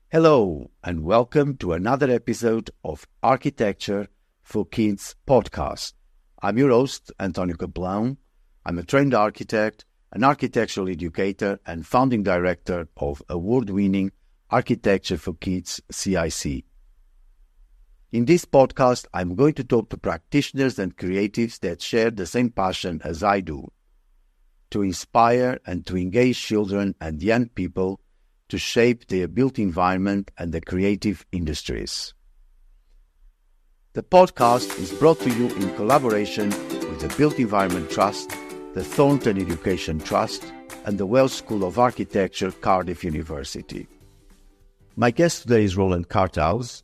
Hello, and welcome to another episode of Architecture for Kids podcast. I'm your host, António Capelão. I'm a trained architect, an architectural educator, and founding director of award-winning Architecture for Kids CIC. In this podcast, I'm going to talk to practitioners and creatives that share the same passion as I do, to inspire and to engage children and young people to shape their built environment and the creative industries. The podcast is brought to you in collaboration with the Built Environment Trust, the Thornton Education Trust, and the Welsh School of Architecture, Cardiff University. My guest today is Roland Karthaus.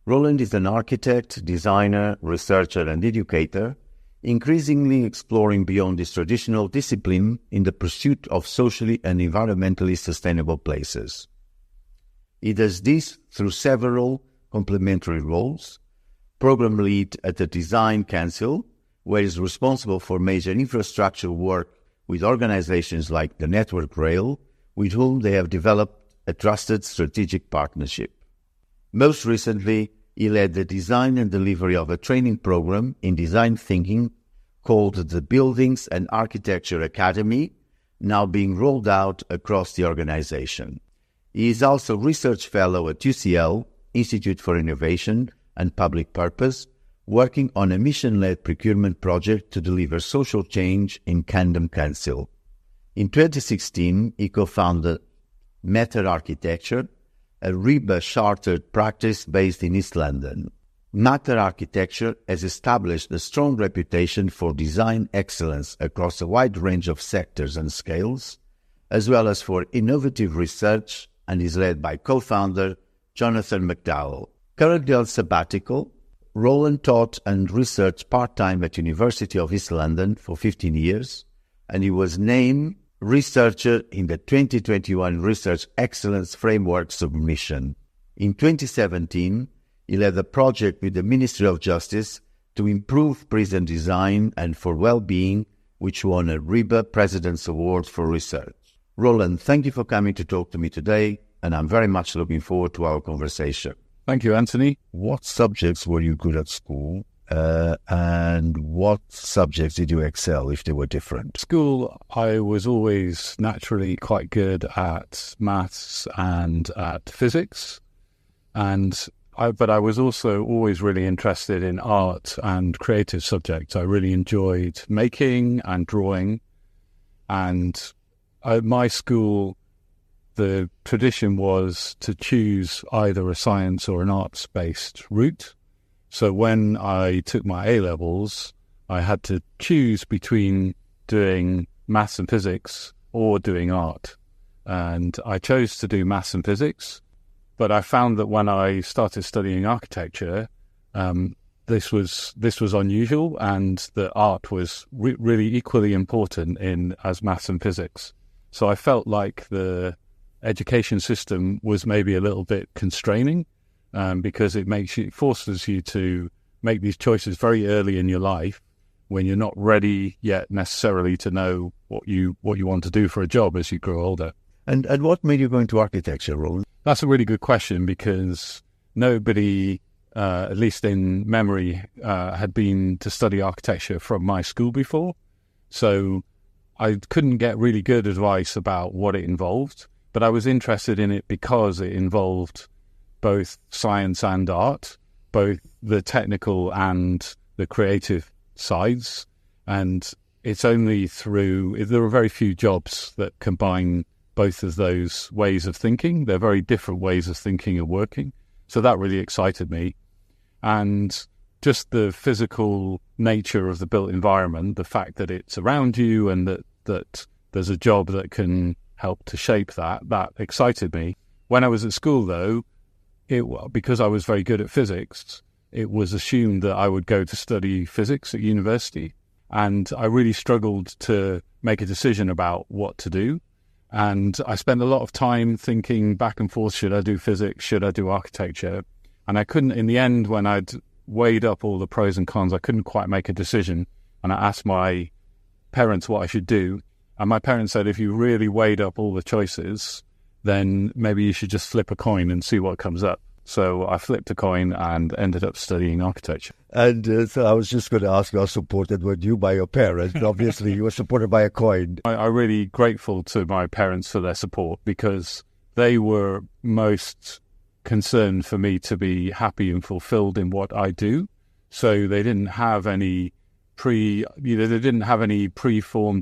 Roland is an architect, designer, researcher, and educator, increasingly exploring beyond his traditional discipline in the pursuit of socially and environmentally sustainable places. He does this through several complementary roles: program lead at the Design Council, where he is responsible for major infrastructure work with organizations like the Network Rail, with whom they have developed a trusted strategic partnership. Most recently, he led the design and delivery of a training program in design thinking called the Buildings and Architecture Academy, now being rolled out across the organization. He is also research fellow at UCL, Institute for Innovation and Public Purpose, working on a mission-led procurement project to deliver social change in Camden Council. In 2016, he co-founded Matter Architecture, a RIBA chartered practice based in East London. Matter Architecture has established a strong reputation for design excellence across a wide range of sectors and scales, as well as for innovative research, and is led by co-founder Jonathan McDowell. Currently on sabbatical, Roland taught and researched part-time at University of East London for 15 years, and he was named researcher in the 2021 Research Excellence Framework submission. In 2017, he led a project with the Ministry of Justice to improve prison design and for well-being, which won a RIBA President's Award for Research. Roland, thank you for coming to talk to me today, and I'm very much looking forward to our conversation. Thank you, Anthony. What subjects were you good at school? And what subjects did you excel if they were different? School, I was always naturally quite good at maths and at physics. But I was also always really interested in art and creative subjects. I really enjoyed making and drawing. And at my school, the tradition was to choose either a science or an arts-based route. So when I took my A-levels, I had to choose between doing maths and physics or doing art. And I chose to do maths and physics, but I found that when I started studying architecture, this was unusual, and that art was really equally important as maths and physics. So I felt like the education system was maybe a little bit constraining, because it forces you to make these choices very early in your life when you're not ready yet necessarily to know what you want to do for a job as you grow older. And what made you go into architecture, Roland? That's a really good question, because nobody, at least in memory, had been to study architecture from my school before. So I couldn't get really good advice about what it involved, but I was interested in it because it involved both science and art, both the technical and the creative sides. And it's only there are very few jobs that combine both of those ways of thinking. They're very different ways of thinking and working. So that really excited me. And just the physical nature of the built environment, the fact that it's around you and that there's a job that can help to shape that excited me. When I was at school, though, because I was very good at physics, it was assumed that I would go to study physics at university. And I really struggled to make a decision about what to do. And I spent a lot of time thinking back and forth, should I do physics, should I do architecture? And I couldn't, in the end, when I'd weighed up all the pros and cons, I couldn't quite make a decision. And I asked my parents what I should do. And my parents said, if you really weighed up all the choices, then maybe you should just flip a coin and see what comes up. So I flipped a coin and ended up studying architecture. And so I was just going to ask, how supported were you by your parents? Obviously, you were supported by a coin. I'm really grateful to my parents for their support, because they were most concerned for me to be happy and fulfilled in what I do. So they didn't have any preformed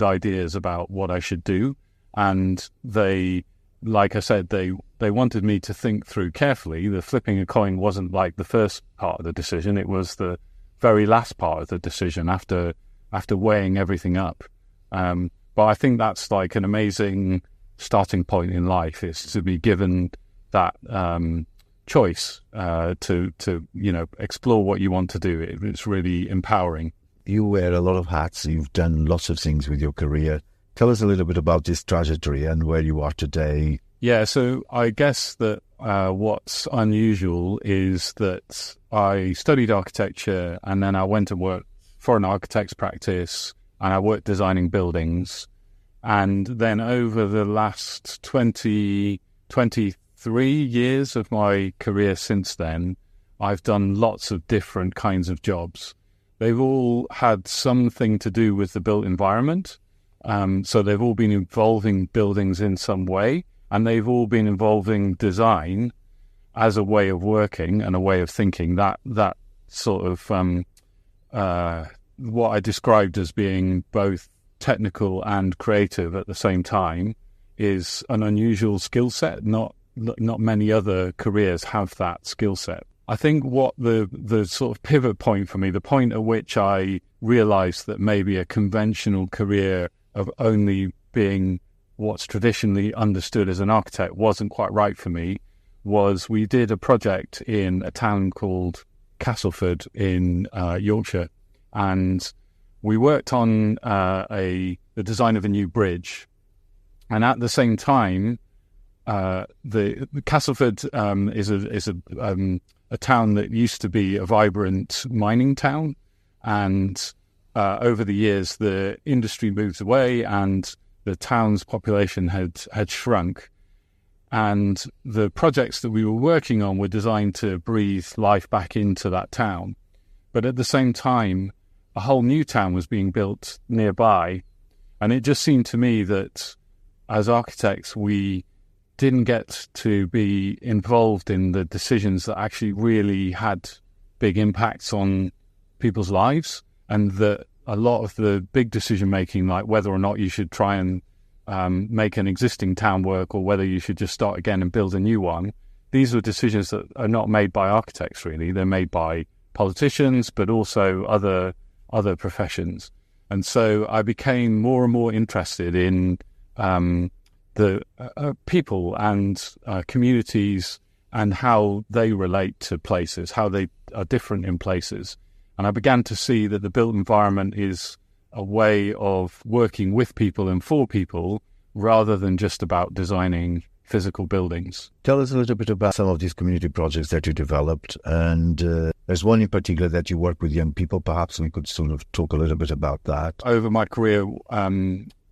ideas about what I should do. And they, like I said, they wanted me to think through carefully. The flipping a coin wasn't like the first part of the decision. It was the very last part of the decision after weighing everything up. But I think that's like an amazing starting point in life, is to be given that choice to explore what you want to do. It's really empowering. You wear a lot of hats. You've done lots of things with your career. Tell us a little bit about this trajectory and where you are today. Yeah, so I guess that what's unusual is that I studied architecture, and then I went to work for an architect's practice, and I worked designing buildings. And then over the last 23 years of my career since then, I've done lots of different kinds of jobs. They've all had something to do with the built environment. So they've all been involving buildings in some way, and they've all been involving design as a way of working and a way of thinking. That sort of what I described as being both technical and creative at the same time is an unusual skill set. Not many other careers have that skill set. I think what the sort of pivot point for me, the point at which I realized that maybe a conventional career of only being what's traditionally understood as an architect wasn't quite right for me, was we did a project in a town called Castleford in Yorkshire, and we worked on the design of a new bridge. And at the same time, the Castleford is a town that used to be a vibrant mining town, and over the years the industry moved away and the town's population had shrunk. And the projects that we were working on were designed to breathe life back into that town. But at the same time, a whole new town was being built nearby. And it just seemed to me that as architects, we didn't get to be involved in the decisions that actually really had big impacts on people's lives, and that a lot of the big decision making, like whether or not you should try and make an existing town work or whether you should just start again and build a new one, these are decisions that are not made by architects really. They're made by politicians, but also other professions. And so I became more and more interested in the people and communities and how they relate to places, how they are different in places. And I began to see that the built environment is a way of working with people and for people rather than just about designing physical buildings. Tell us a little bit about some of these community projects that you developed. And there's one in particular that you work with young people. Perhaps we could sort of talk a little bit about that. Over my career,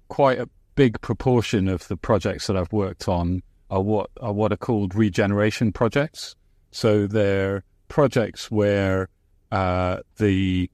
quite a big proportion of the projects that I've worked on are what are called regeneration projects. So they're projects where the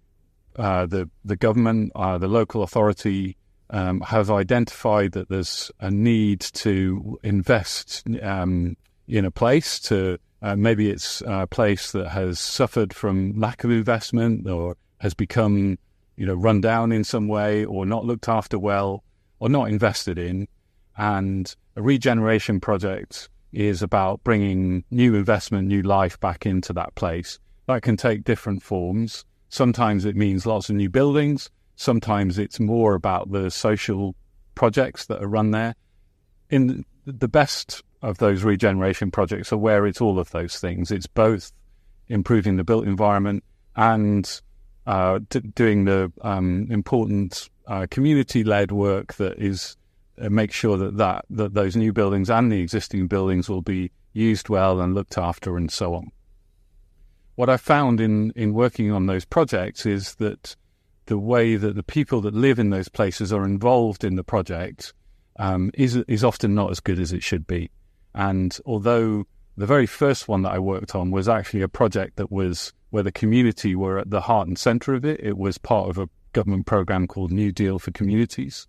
government, the local authority, have identified that there's a need to invest in a place. To maybe it's a place that has suffered from lack of investment or has become, run down in some way or not looked after well or not invested in. And a regeneration project is about bringing new investment, new life back into that place. That can take different forms. Sometimes it means lots of new buildings. Sometimes it's more about the social projects that are run there. In the best of those regeneration projects are where it's all of those things. It's both improving the built environment and doing the important community-led work that is make sure that those new buildings and the existing buildings will be used well and looked after and so on. What I found in working on those projects is that the way that the people that live in those places are involved in the project is often not as good as it should be. And although the very first one that I worked on was actually a project that was where the community were at the heart and centre of it, it was part of a government programme called New Deal for Communities.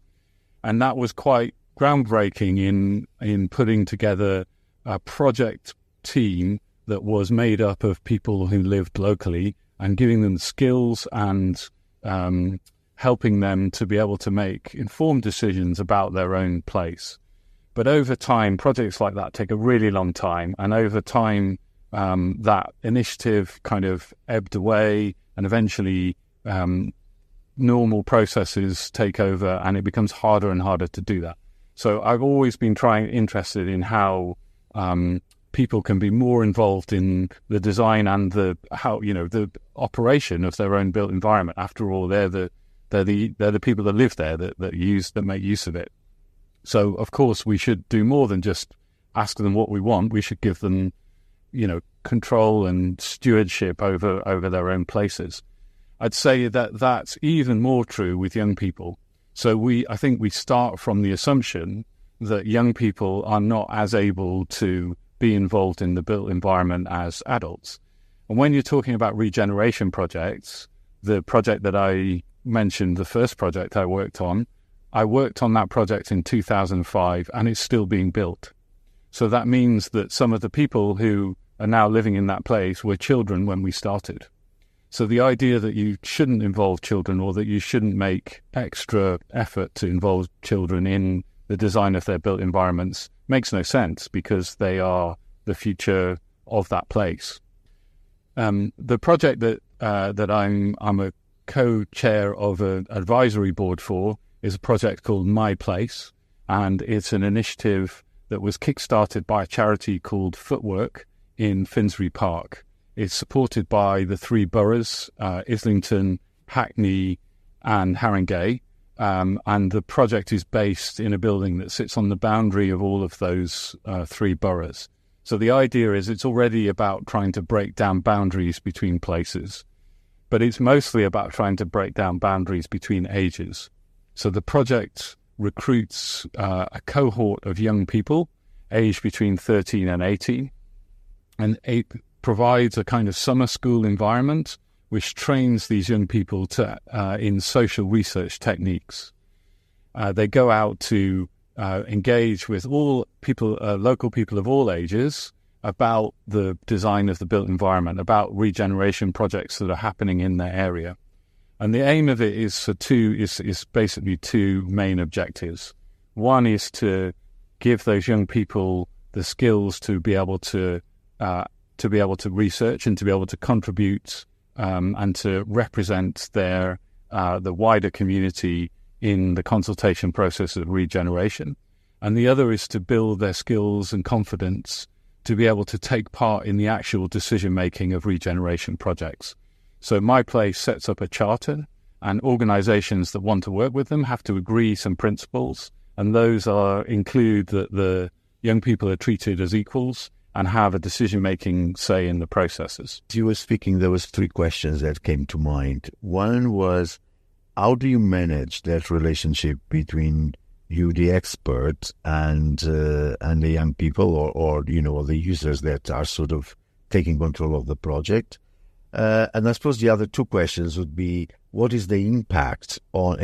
And that was quite groundbreaking in putting together a project team that was made up of people who lived locally and giving them skills and helping them to be able to make informed decisions about their own place. But over time, projects like that take a really long time. And over time, that initiative kind of ebbed away, and eventually normal processes take over, and it becomes harder and harder to do that. So I've always been interested in how people can be more involved in the design and the operation of their own built environment. After all, they're the people that live there that make use of it. So of course we should do more than just ask them what we want. We should give them, control and stewardship over their own places. I'd say that that's even more true with young people. So I think we start from the assumption that young people are not as able to be involved in the built environment as adults. And when you're talking about regeneration projects, the project that I mentioned, the first project I worked on that project in 2005, and it's still being built. So that means that some of the people who are now living in that place were children when we started. So the idea that you shouldn't involve children, or that you shouldn't make extra effort to involve children in the design of their built environments makes no sense, because they are the future of that place. The project that I'm a co-chair of an advisory board for is a project called My Place, and it's an initiative that was kickstarted by a charity called Footwork in Finsbury Park. It's supported by the three boroughs, Islington, Hackney and Haringey, and the project is based in a building that sits on the boundary of all of those three boroughs. So the idea is it's already about trying to break down boundaries between places, but it's mostly about trying to break down boundaries between ages. So the project recruits a cohort of young people aged between 13 and 18, and it provides a kind of summer school environment which trains these young people in social research techniques. They go out to engage with all people, local people of all ages, about the design of the built environment, about regeneration projects that are happening in their area. And the aim of it is basically two main objectives. One is to give those young people the skills to be able to research and to be able to contribute and to represent the wider community in the consultation process of regeneration. And the other is to build their skills and confidence to be able to take part in the actual decision-making of regeneration projects. So My Place sets up a charter, and organisations that want to work with them have to agree some principles, and those include that the young people are treated as equals and have a decision-making say in the processes. As you were speaking, there was three questions that came to mind. One was, how do you manage that relationship between you, the expert, and the young people, or the users that are sort of taking control of the project? And I suppose the other two questions would be, what is the impact on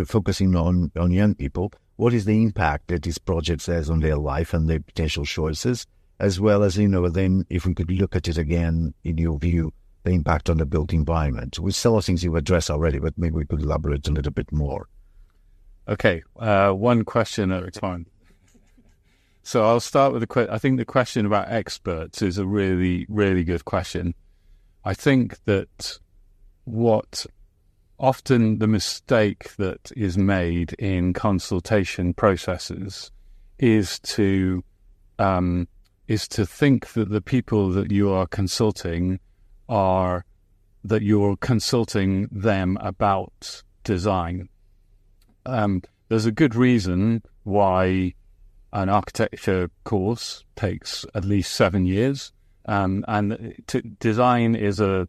focusing on young people? What is the impact that this project has on their life and their potential choices, as well as, then if we could look at it again, in your view, the impact on the built environment, which some of things you've addressed already, but maybe we could elaborate a little bit more. Okay, one question at a time. So I'll start with I think the question about experts is a really, really good question. I think that often the mistake that is made in consultation processes is to think that the people that you are consulting that you're consulting them about design. There's a good reason why an architecture course takes at least 7 years. Design is a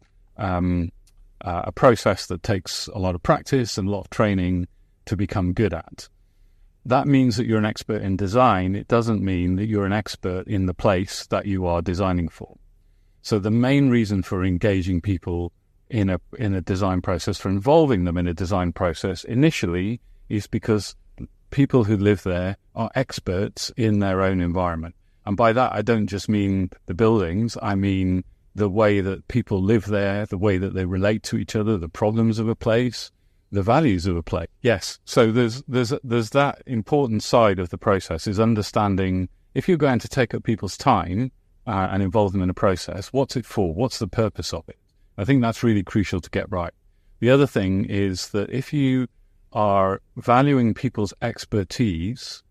process that takes a lot of practice and a lot of training to become good at. that means that you're an expert in design. It doesn't mean that you're an expert in the place that you are designing for. So the main reason for engaging people in a design process, for involving them in a design process initially, is because people who live there are experts in their own environment. And by that, I don't just mean the buildings. I mean the way that people live there, the way that they relate to each other, the problems of a place, the values of a place. Yes. So there's that important side of the process, is understanding, if you're going to take up people's time and involve them in a process, what's it for? What's the purpose of it? I think that's really crucial to get right. The other thing is that if you are valuing people's expertise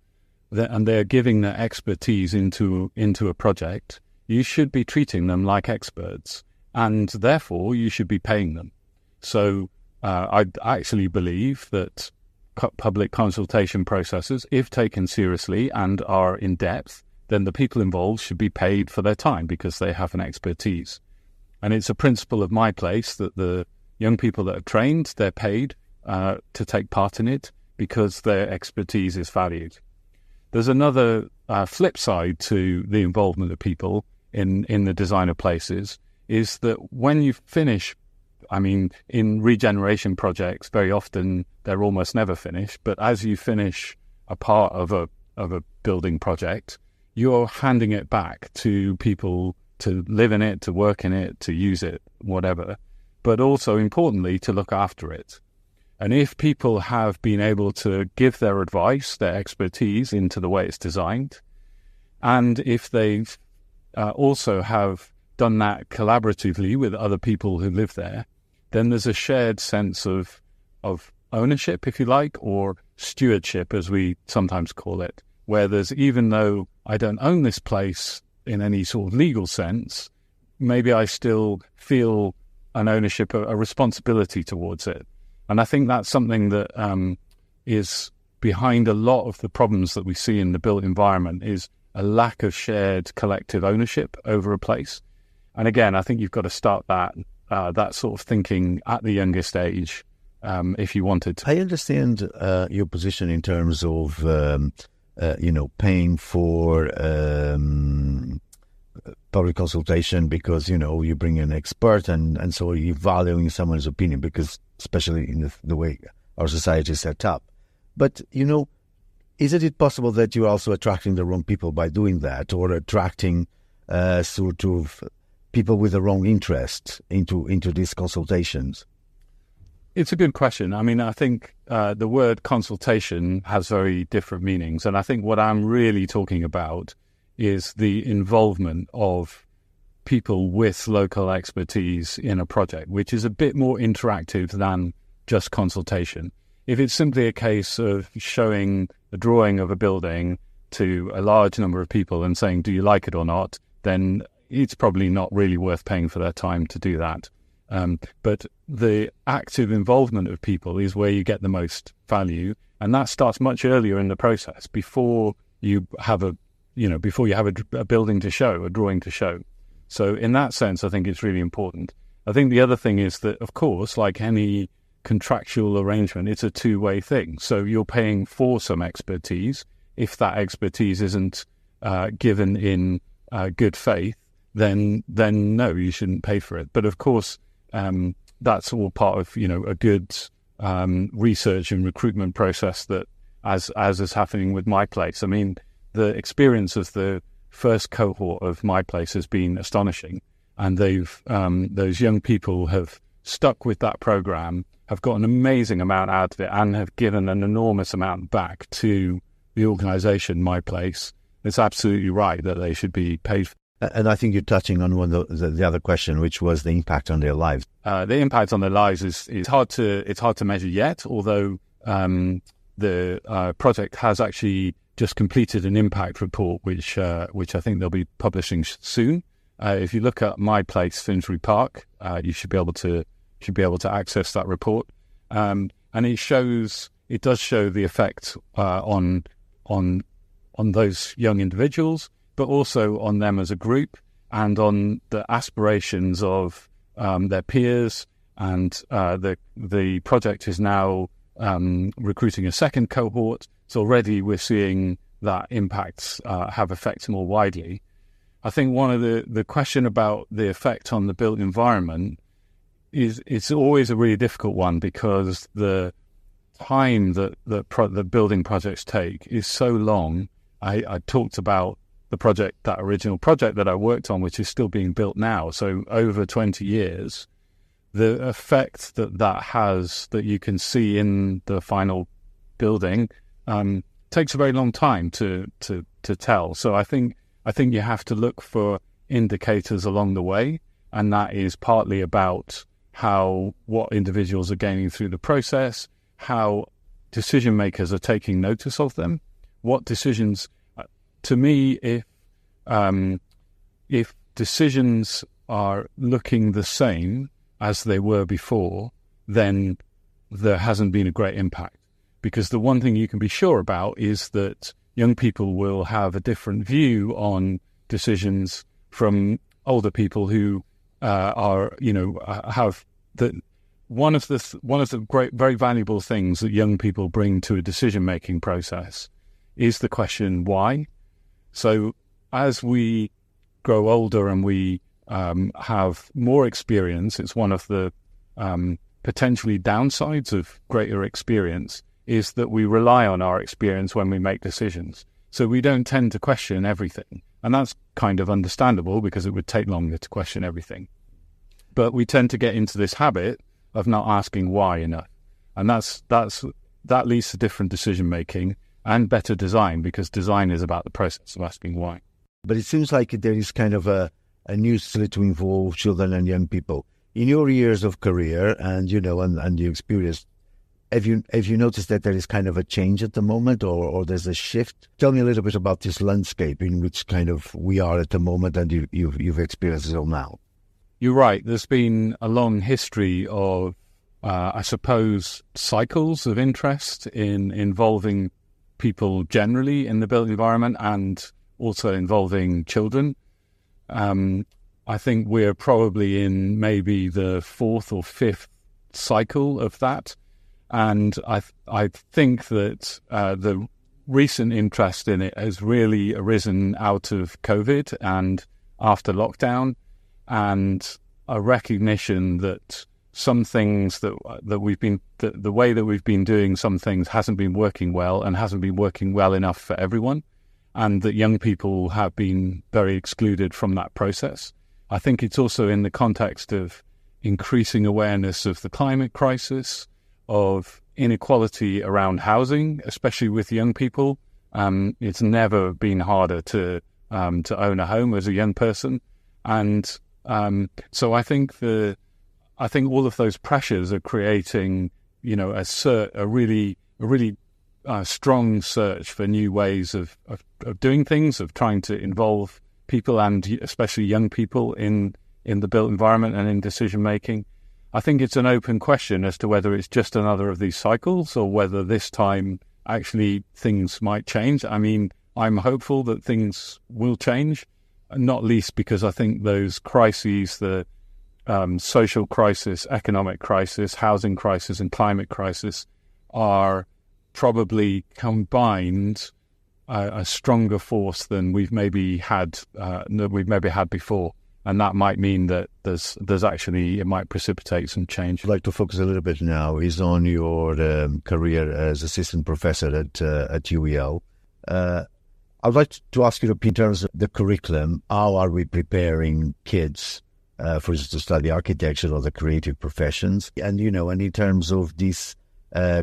and they're giving their expertise into a project, you should be treating them like experts, and therefore you should be paying them. So I actually believe that public consultation processes, if taken seriously and are in depth, then the people involved should be paid for their time because they have an expertise. And it's a principle of my place that the young people that are trained, they're paid to take part in it because their expertise is valued. There's another flip side to the involvement of people in the design of places, is that when you finish, in regeneration projects, very often they're almost never finished, but as you finish a part of a building project, you're handing it back to people to live in it, to work in it, to use it, whatever, but also importantly to look after it. And if people have been able to give their advice, their expertise into the way it's designed, and if they've also have done that collaboratively with other people who live there, then there's a shared sense of ownership, if you like, or stewardship, as we sometimes call it, where there's, even though I don't own this place in any sort of legal sense, maybe I still feel an ownership, a responsibility towards it. And I think that's something that is behind a lot of the problems that we see in the built environment, is a lack of shared collective ownership over a place. And again, I think you've got to start that sort of thinking at the youngest age, if you wanted to. I understand your position in terms of paying for public consultation because, you bring an expert and so you're valuing someone's opinion, because especially in the way our society is set up. But, isn't it possible that you're also attracting the wrong people by doing that, or attracting sort of people with the wrong interest into these consultations? It's a good question. I think the word consultation has very different meanings. And I think what I'm really talking about is the involvement of people with local expertise in a project, which is a bit more interactive than just consultation. If it's simply a case of showing a drawing of a building to a large number of people and saying, do you like it or not, then it's probably not really worth paying for their time to do that. But the active involvement of people is where you get the most value, and that starts much earlier in the process, before you have a building to show, a drawing to show. So in that sense, I think it's really important. I think the other thing is that, of course, like any contractual arrangement, it's a two-way thing. So you're paying for some expertise. If that expertise isn't given in good faith, then no, you shouldn't pay for it. But of course, that's all part of a good research and recruitment process that, as is happening with My Place. The experience of the first cohort of My Place has been astonishing, and those young people have stuck with that program, have got an amazing amount out of it, and have given an enormous amount back to the organisation My Place. It's absolutely right that they should be paid for. And I think you're touching on one of the other question, which was the impact on their lives. The impact on their lives is hard to measure yet, although the project has actually just completed an impact report, which I think they'll be publishing soon. If you look at My Place Finsbury Park, you should be able to access that report, and it does show the effect on those young individuals, but also on them as a group, and on the aspirations of their peers. And the project is now recruiting a second cohort. So already we're seeing that impacts have effects more widely. I think one of the question about the effect on the built environment is it's always a really difficult one, because the time that the building projects take is so long. I talked about that original project that I worked on, which is still being built now. So over 20 years, the effect that has, that you can see in the final building, takes a very long time to tell. So I think you have to look for indicators along the way, and that is partly about what individuals are gaining through the process, how decision makers are taking notice of them, what decisions. To me, if decisions are looking the same as they were before, then there hasn't been a great impact. Because the one thing you can be sure about is that young people will have a different view on decisions from older people who have the. One of the great, very valuable things that young people bring to a decision-making process is the question why. So as we grow older and we have more experience, it's one of the potentially downsides of greater experience is that we rely on our experience when we make decisions. So we don't tend to question everything. And that's kind of understandable, because it would take longer to question everything. But we tend to get into this habit of not asking why enough. And that leads to different decision-making and better design, because design is about the process of asking why. But it seems like there is kind of a new slit to involve children and young people. In your years of career and your experience, have you noticed that there is kind of a change at the moment, or there's a shift? Tell me a little bit about this landscape in which kind of we are at the moment, and you've experienced it all now. You're right. There's been a long history of, I suppose, cycles of interest in involving people generally in the built environment, and also involving children. I think we're probably in maybe the fourth or fifth cycle of that. And I think that the recent interest in it has really arisen out of COVID and after lockdown, and a recognition that some things that we've been, the way that we've been doing some things hasn't been working well, and hasn't been working well enough for everyone, and that young people have been very excluded from that process. I think it's also in the context of increasing awareness of the climate crisis, of inequality around housing, especially with young people. It's never been harder to own a home as a young person, and so I think all of those pressures are creating, a really strong search for new ways of doing things, of trying to involve people, and especially young people in the built environment and in decision making. I think it's an open question as to whether it's just another of these cycles, or whether this time actually things might change. I mean, I'm hopeful that things will change, not least because I think those crises, the social crisis, economic crisis, housing crisis, and climate crisis, are probably combined a stronger force than we've maybe had before. And that might mean that there's actually, it might precipitate some change. I'd like to focus a little bit now is on your career as assistant professor at UEL. I'd like to ask you, in terms of the curriculum, how are we preparing kids, for instance, to study architecture or the creative professions? And, and in terms of these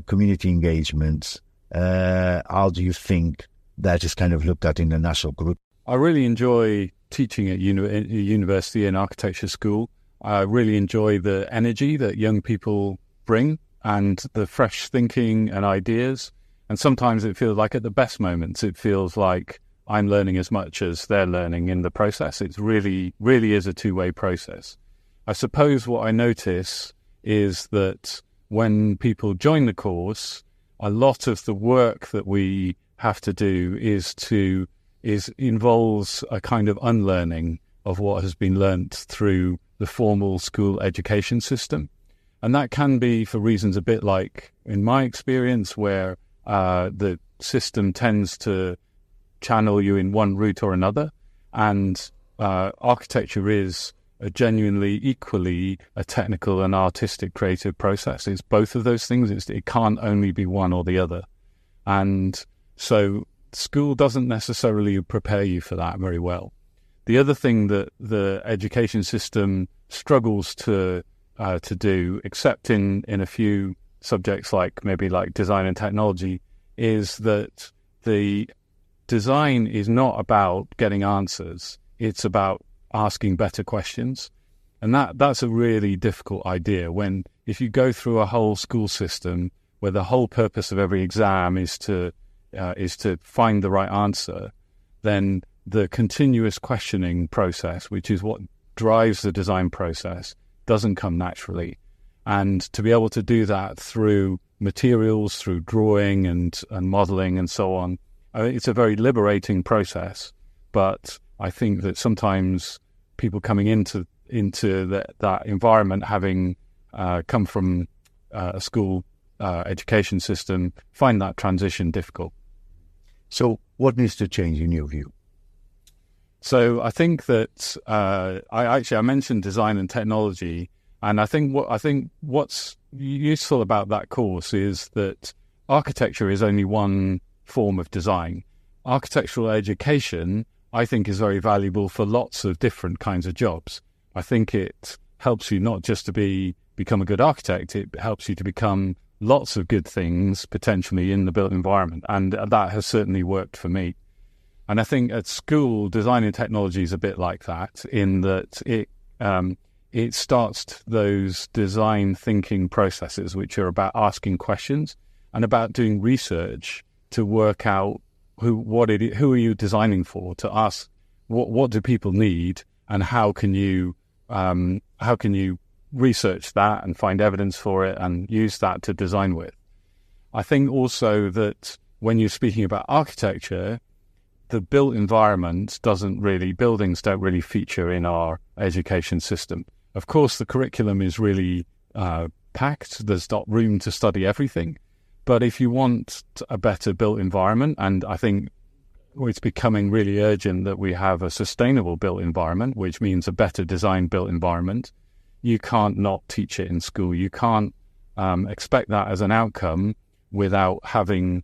community engagements, how do you think that is kind of looked at in the national group? I really enjoy teaching at university and architecture school. I really enjoy the energy that young people bring, and the fresh thinking and ideas. And sometimes it feels like, at the best moments, it feels like I'm learning as much as they're learning in the process. It's really is a two-way process. I suppose what I notice is that when people join the course, a lot of the work that we have to do involves a kind of unlearning of what has been learnt through the formal school education system. And that can be for reasons a bit like in my experience, where the system tends to channel you in one route or another, and architecture is a genuinely equally a technical and artistic creative process. It's both of those things. It can't only be one or the other. And so school doesn't necessarily prepare you for that very well. The other thing that the education system struggles to do, except in a few subjects like maybe like design and technology, is that the design is not about getting answers. It's about asking better questions. And that's a really difficult idea if you go through a whole school system where the whole purpose of every exam is to find the right answer, then the continuous questioning process, which is what drives the design process, doesn't come naturally. And to be able to do that through materials, through drawing and modeling and so on, it's a very liberating process. But I think that sometimes people coming into that environment, having come from a school education system, find that transition difficult. So what needs to change in your view? So I think that I mentioned design and technology, and I think what's useful about that course is that architecture is only one form of design. Architectural education, I think, is very valuable for lots of different kinds of jobs. I think it helps you not just to become a good architect, it helps you to become lots of good things potentially in the built environment, and that has certainly worked for me. And I think at school, design and technology is a bit like that, in that it starts those design thinking processes, which are about asking questions and about doing research to work out who are you designing for, to ask what do people need, and how can you research that and find evidence for it and use that to design with. I think also that when you're speaking about architecture, the built environment buildings don't really feature in our education system. Of course, the curriculum is really packed. There's not room to study everything. But if you want a better built environment, and I think it's becoming really urgent that we have a sustainable built environment, which means a better designed built environment, you can't not teach it in school. You can't expect that as an outcome without having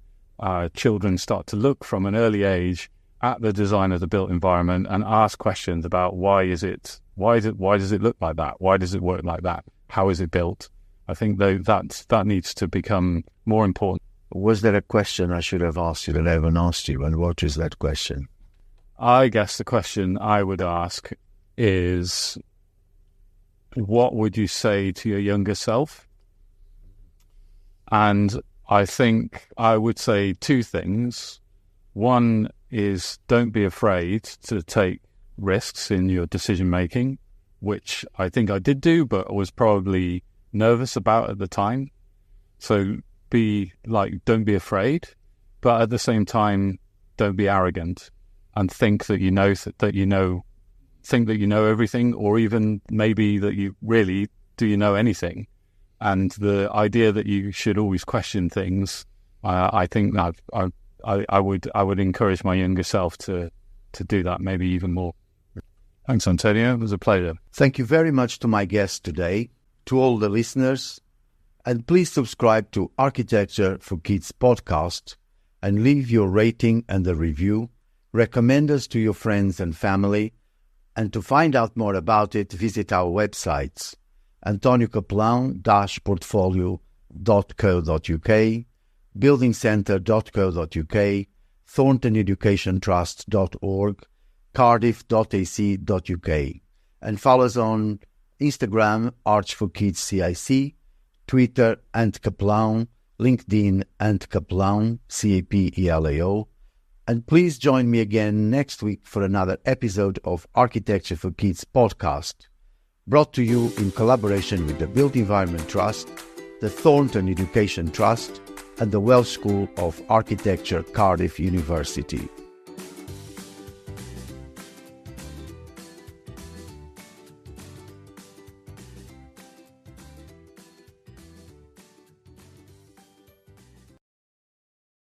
children start to look from an early age at the design of the built environment and ask questions about why does it look like that? Why does it work like that? How is it built? I think that needs to become more important. Was there a question I should have asked you that I haven't asked you, and what is that question? I guess the question I would ask is, what would you say to your younger self? And I think I would say two things. One is, don't be afraid to take risks in your decision making, which I think I did do, but was probably nervous about at the time. So don't be afraid, but at the same time, don't be arrogant and think that you know everything, or even maybe that you really do you know anything. And the idea that you should always question things, I think that I would encourage my younger self to do that, maybe even more. Thanks, Antonio. It was a pleasure. Thank you very much to my guest today, to all the listeners, and please subscribe to Architecture for Kids podcast and leave your rating and a review. Recommend us to your friends and family. And to find out more about it, visit our websites: antoniocaplan-portfolio.co.uk, buildingcentre.co.uk, thorntoneducationtrust.org, cardiff.ac.uk, and follow us on Instagram, Arch for Kids CIC, Twitter, @Kaplan, LinkedIn, @Kaplan, CAPELAO. And please join me again next week for another episode of Architecture for Kids podcast, brought to you in collaboration with the Built Environment Trust, the Thornton Education Trust, and the Welsh School of Architecture, Cardiff University.